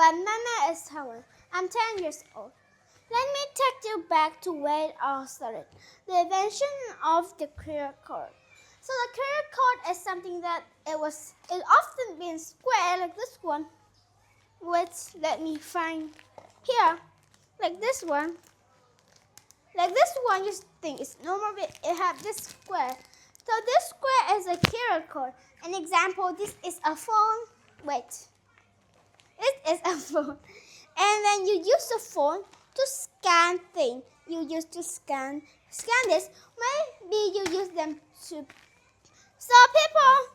Banana is Howard. I'm 10 years old. Let me take you back to where it all started. The invention of the QR code. So the QR code is something that it often been square like this one. Which let me find here. Like this one. Like this one, you think it's normal, but it have this square. So this square is a QR code. An example, this is a phone. Wait. This is a phone. And then you use the phone to scan things. You use to scan this. Maybe you use them to. Some people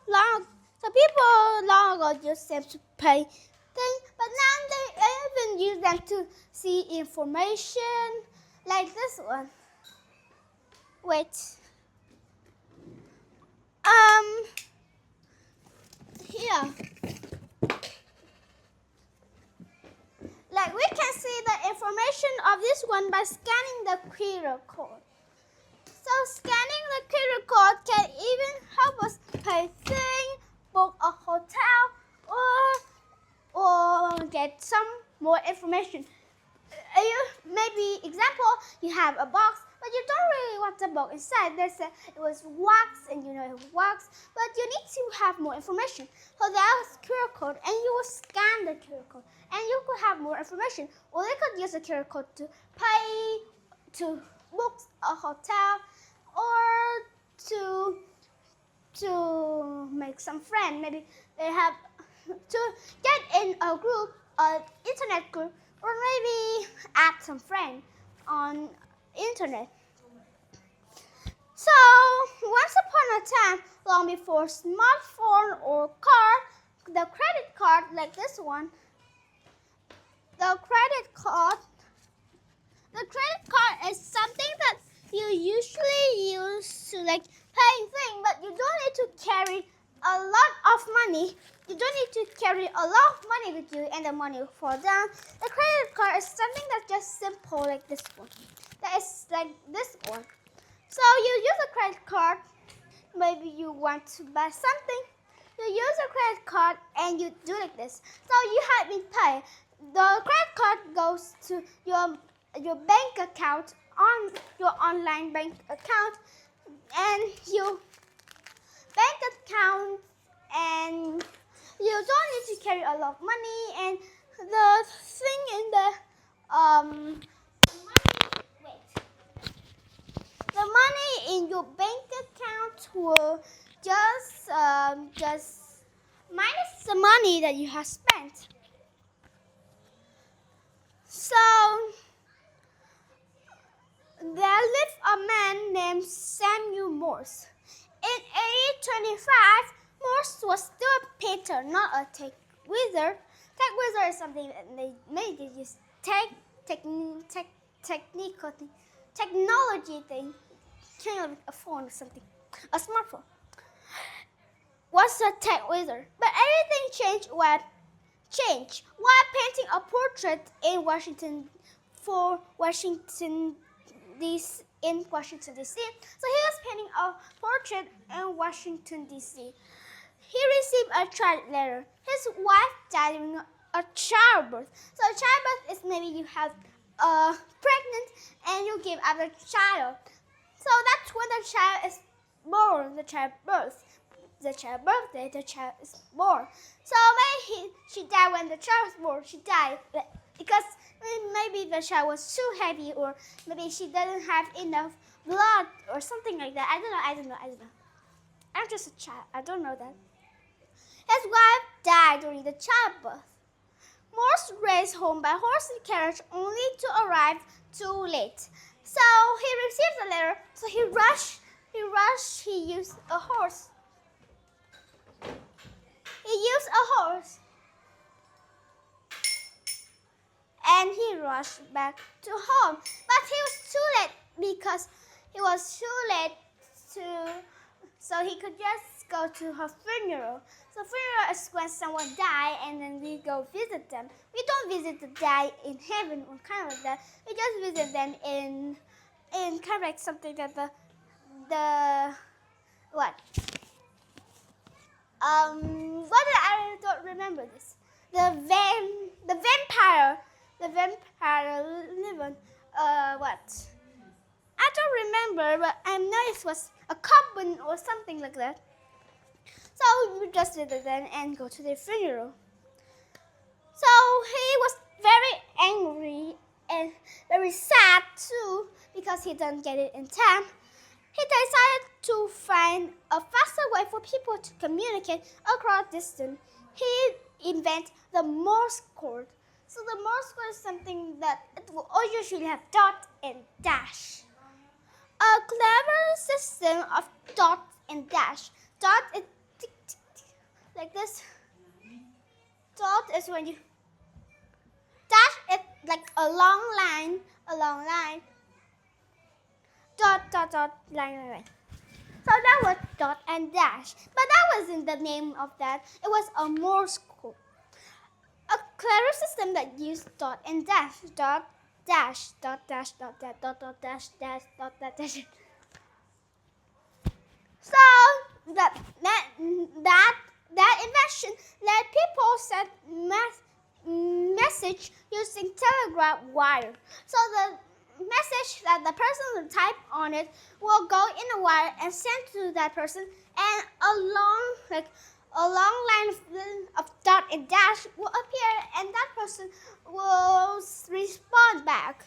long ago used them to pay things, but now they even use them to see information. Like this one. Wait. Here. Like we can see the information of this one by scanning the QR code. So scanning the QR code can even help us pay things, book a hotel, or get some more information. Maybe example, you have a box, but you don't really want the box inside. It was wax, and you know it works, but you need to have more information. So there's QR code, and you will scan the QR code, and you could have more information. Or you could use the QR code to pay, to book a hotel, or to make some friends. Maybe they have to get in a group, an internet group, or maybe add some friends on internet. So once upon a time, long before smartphone or card, the credit card like this one, the credit card is something that you usually use to like pay things, but you don't need to carry a lot of money. You don't need to carry a lot of money with you and the money will fall down. The credit card is something that's just simple like this one. That is like this one. So you use a credit card. Maybe you want to buy something. You use a credit card and you do like this. So you have been paid. The credit card goes to your bank account, on your online bank account, and you bank account, and you don't need to carry a lot of money, and the thing in the money in your bank account will just minus the money that you have spent. So there lived a man named Samuel Morse. In 1825, Morse was still a painter, not a tech wizard. Tech wizard is something that they made. They use technology thing, kind of like a phone or something, a smartphone. Was a tech wizard, but everything changed while painting a portrait in Washington D.C. So he was painting a portrait in Washington D.C. He received a tragic letter. His wife died during a childbirth. So a childbirth is maybe you have pregnant and you give out a child. So that's when the child is born. The childbirth. The childbirthday, the child is born. So maybe she died when the child was born. She died because maybe the child was too heavy, or maybe she doesn't have enough blood or something like that. I don't know. I'm just a child. I don't know that. His wife died during the childbirth. Morse raced home by horse and carriage only to arrive too late. So he received the letter. So he rushed. He used a horse. And he rushed back to home. But he was too late because so he could just go to her funeral. So funeral is when someone dies and then we go visit them. We don't visit the dead in heaven or kind of like that. We just visit them in kind of like something that I don't remember this. The vampire the vampire living, what? I don't remember, but I know it was a coffin or something like that. So we just did it then and go to the funeral. So he was very angry and very sad too because he didn't get it in time. He decided to find a faster way for people to communicate across distance. He invented the Morse code. So the Morse code is something that it will usually have dot and dash. A clever system of dot and dash. Dot is tick, tick, tick, like this. Dot is when you dash is like a long line. Dot, dot, dot, line. So that was dot and dash. But that wasn't the name of that. It was a Morse code. A clever system that used dot and dash. Dot, dash, dot, dash, dot, dash, dot, dot, dash, dash, dot, dot, dash. So that invention let people send message using telegraph wire. So the message that the person will type on it will go in a wire and send to that person, and a long line of dot and dash will appear, and that person will respond back.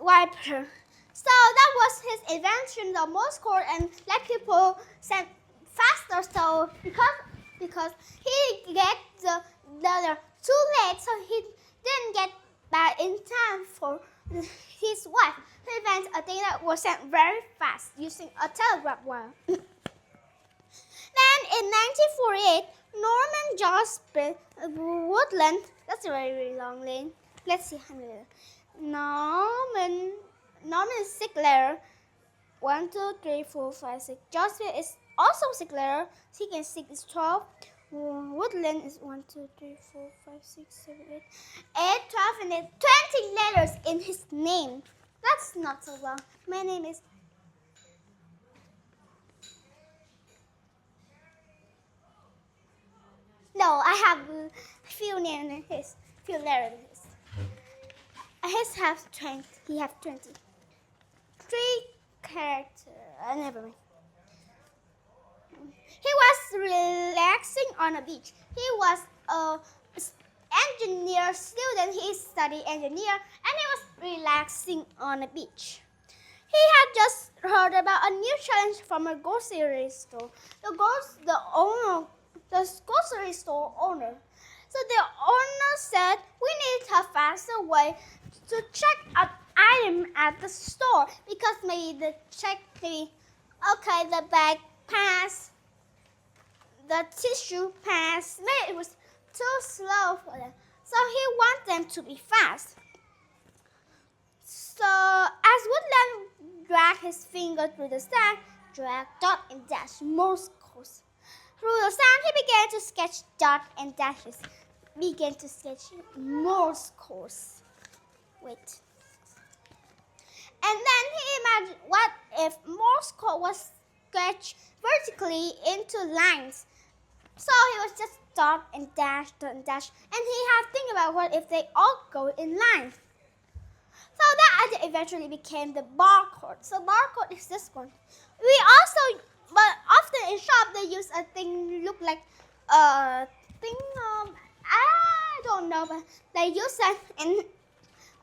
Wiper. So that was his invention, the Morse code, and let people send faster. So because he get the letter too late, so he didn't get back in time for his wife. He invented a thing that was sent very fast using a telegraph wire. Then in 1948, Norman Jospin Woodland. That's a very, very long name. Let's see how many. Norman is 6 letter. 1, 2, 3, 4, 5, 6. Jospin is also 6 letter. 6 and 6 is 12. Woodland is 1, 2, 3, 4, 5, 6, 7, 8, 12, and then 20 letters in his name. That's not so long. My name is. No, I have a few names in his, few letters in his. His have 20. He have 20. 3 characters. Never mind. He was relaxing on a beach. He was an engineer student. He studied engineer, and he was relaxing on a beach. He had just heard about a new challenge from a grocery store. The grocery store owner. So the owner said, "We need a faster way to check an item at the store because maybe the bag passed, the tissue passed. Maybe it was too slow for them. So he wants them to be fast." So as Woodland dragged his finger through the sand, drag, dot, and dash, Morse codes. Through the sand, he began to sketch dot and dashes. Began to sketch Morse codes. Wait. And then he imagined, what if Morse code was sketched vertically into lines? So he was just dot and dash, and he had to think about what if they all go in lines. So that idea eventually became the barcode. So barcode is this one. But often in shop they use a thing look like a thing. I don't know, but they use that in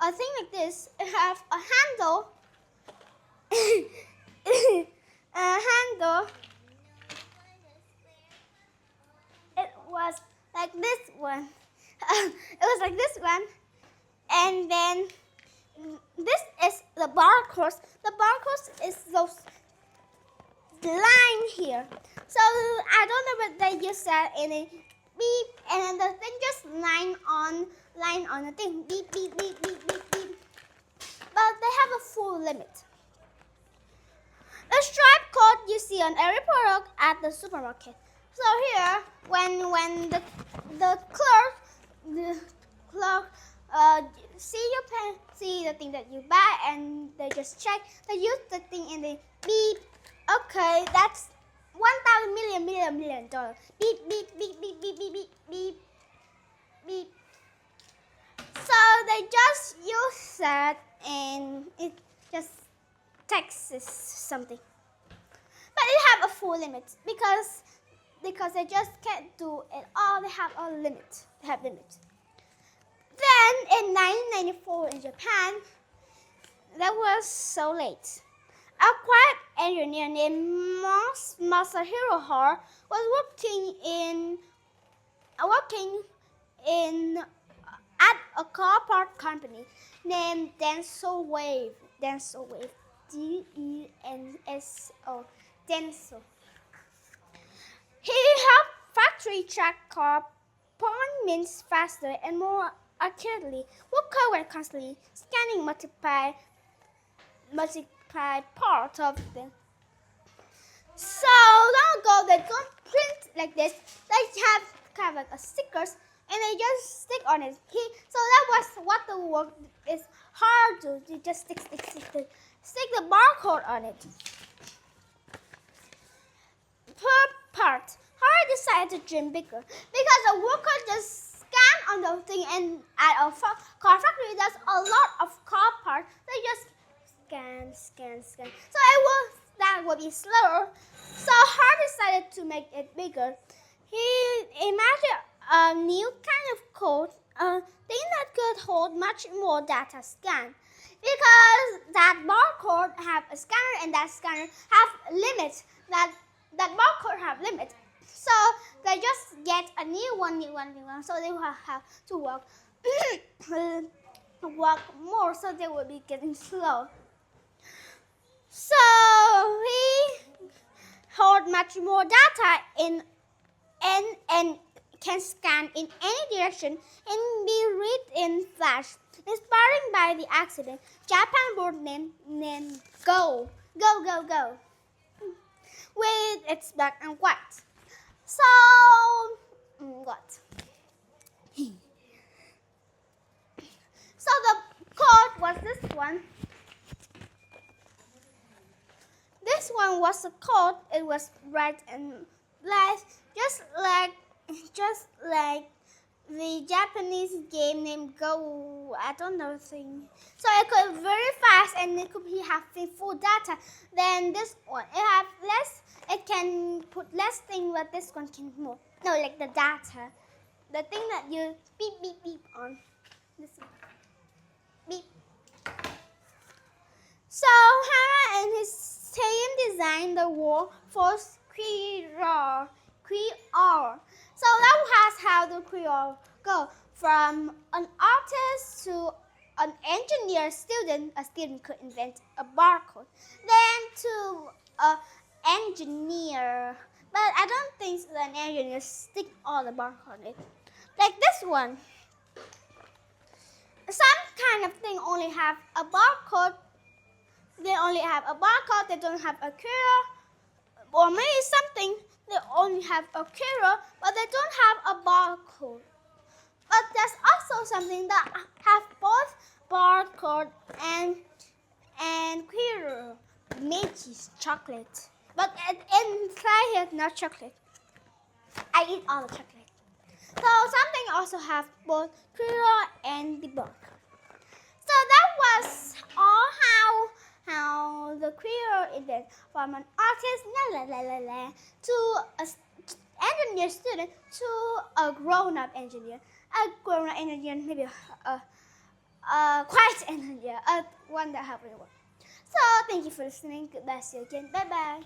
a thing like this. It have a handle. A handle. It was like this one. It was like this one, and then this is the barcode. The barcode is those line here. So I don't know, but they use that in a beep, and then the thing just line on the thing. Beep, beep, beep, beep, beep, beep. But they have a full limit. The stripe code you see on every product at the supermarket. So here, when the clerk see the thing that you buy, and they just check. They use the thing and they beep. Okay, that's $1,000 million. Beep, beep, beep, beep, beep, beep, beep, beep, beep. sad and it just texts something. But it have a full limit because they just can't do it all. They have a limit. They have limit. Then in 1994 in Japan, that was so late. A quiet engineer named Masahiro Hara was working in at a car part company named Denso Wave. Denso Wave. DENSO. Denso. He helped factory track car appointments faster and more accurately. Workers were constantly scanning multiple parts of them. So long ago, they don't print like this. They have kind of like a stickers, and they just stick on it. So that was what the work is hard to do. You just stick the barcode on it. Per part, Hara decided to dream bigger because the worker just scan on the thing, and at a car factory, there's a lot of car parts. They just scan. So that would be slower. So Hara decided to make it bigger. He imagined a new kind of code, a thing that could hold much more data scan. Because that barcode have a scanner and that scanner have limits. That barcode have limits. So they just get a new one. So they will have to work more. So they will be getting slow. So he hold much more data and can scan in any direction and be read in flash. Inspiring by the accident, Japan board named Go with its black and white. So what? So the code was this one. This one was the code. It was red and black, just like the Japanese game named Go. I don't know the thing. So it could very fast and it could have full data. Then this one, it can put less thing, but this one can more. No, like the data, the thing that you beep on. This one. Beep. So Hara and his team designed the world for Creole. So that was how the Creole go from an artist to an engineer student. A student could invent a barcode. Then to an engineer, but I don't think an engineer stick all the barcode on it. Like this one. Some kind of thing only have a barcode. They only have a barcode. They don't have a QR. Or maybe something they only have a QR, but they don't have a barcode. But there's also something that have both barcode and QR. Meiji chocolate. But inside here, not chocolate. I eat all the chocolate. So something also have both QR and the barcode. So that was all how the Creole event from an artist to an engineer student to a grown-up engineer. A grown-up engineer, maybe a quiet engineer, one that helped me work. So thank you for listening. Goodbye, see you again. Bye-bye.